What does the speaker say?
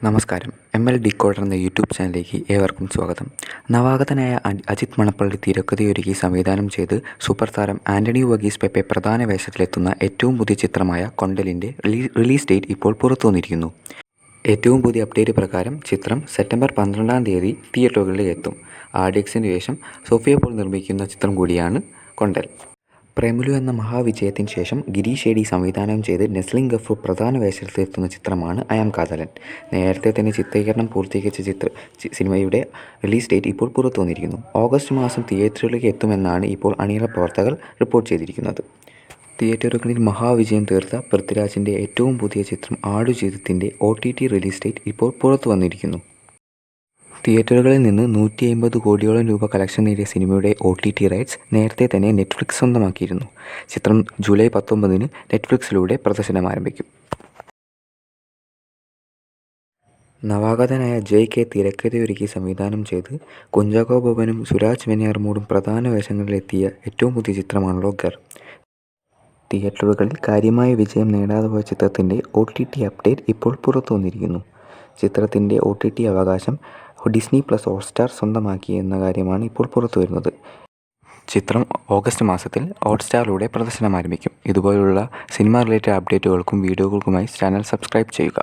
നമസ്കാരം. ML decoder എന്ന YouTube ചാനലിലേക്ക് ഏവർക്കും സ്വാഗതം. നവാഗതനായ അജിത് മണപ്പള്ളി തിരക്കഥയൊരുക്കി സംവിധാനം ചെയ്ത് സൂപ്പർ താരം ആൻ്റണി വർഗീസ് പെപ്പെ പ്രധാന വേഷത്തിലെത്തുന്ന ഏറ്റവും പുതിയ ചിത്രമായ കൊണ്ടലിൻ്റെ റിലീസ് ഡേറ്റ് ഇപ്പോൾ പുറത്തുവന്നിരിക്കുന്നു. ഏറ്റവും പുതിയ അപ്ഡേറ്റ് പ്രകാരം ചിത്രം സെപ്റ്റംബർ 12 തിയേറ്ററുകളിൽ എത്തും. RDXന് ശേഷം സോഫിയ പോൾ നിർമ്മിക്കുന്ന ചിത്രം കൂടിയാണ് കൊണ്ടൽ. പ്രേമലു എന്ന മഹാവിജയത്തിന് ശേഷം ഗിരീഷ് ഷേഡി സംവിധാനം ചെയ്ത് നെസ്ലിൻ ഗഫൂർ പ്രധാന വേഷത്തിലെത്തുന്ന ചിത്രമാണ് ഐ ആം കാതലൻ. നേരത്തെ തന്നെ ചിത്രീകരണം പൂർത്തീകരിച്ച സിനിമയുടെ റിലീസ് ഡേറ്റ് ഇപ്പോൾ പുറത്തു വന്നിരിക്കുന്നു. ഓഗസ്റ്റ് മാസം തിയേറ്ററുകളിലേക്ക് എത്തുമെന്നാണ് ഇപ്പോൾ അണിയറ പ്രവർത്തകർ റിപ്പോർട്ട് ചെയ്തിരിക്കുന്നത്. തിയേറ്ററുകളിൽ മഹാവിജയം തീർത്ത പൃഥ്വിരാജിൻ്റെ ഏറ്റവും പുതിയ ചിത്രം ആടുജീവിതത്തിൻ്റെ OTT റിലീസ് ഡേറ്റ് ഇപ്പോൾ പുറത്തു വന്നിരിക്കുന്നു. തിയേറ്ററുകളിൽ നിന്ന് 150 കോടിയോളം രൂപ കളക്ഷൻ നേടിയ സിനിമയുടെ OTT റൈറ്റ്സ് നേരത്തെ തന്നെ നെറ്റ്ഫ്ലിക്സ് സ്വന്തമാക്കിയിരുന്നു. ചിത്രം ജൂലൈ 19 നെറ്റ്ഫ്ലിക്സിലൂടെ പ്രദർശനം ആരംഭിക്കും. നവാഗതനായ JK തിരക്കഥയൊരുക്കി സംവിധാനം ചെയ്ത് കുഞ്ചാക്കോ ബോബനും സുരാജ് വെഞ്ഞാറമൂടും പ്രധാന വേഷങ്ങളിലെത്തിയ ഏറ്റവും പുതിയ ചിത്രമാണല്ലോ ഗർ. തിയേറ്ററുകളിൽ കാര്യമായ വിജയം നേടാതെ പോയ ചിത്രത്തിൻ്റെ OTT അപ്ഡേറ്റ് ഇപ്പോൾ പുറത്തു വന്നിരിക്കുന്നു. ചിത്രത്തിൻ്റെ OTT അവകാശം ഡിസ്നി+ ഹോട്ട്സ്റ്റാർ സ്വന്തമാക്കി എന്ന കാര്യമാണ് ഇപ്പോൾ പുറത്തു വരുന്നത്. ചിത്രം ഓഗസ്റ്റ് മാസത്തിൽ ഹോട്ട്സ്റ്റാറിലൂടെ പ്രദർശനം ആരംഭിക്കും. ഇതുപോലുള്ള സിനിമ റിലേറ്റഡ് അപ്ഡേറ്റുകൾക്കും വീഡിയോകൾക്കുമായി ചാനൽ സബ്സ്ക്രൈബ് ചെയ്യുക.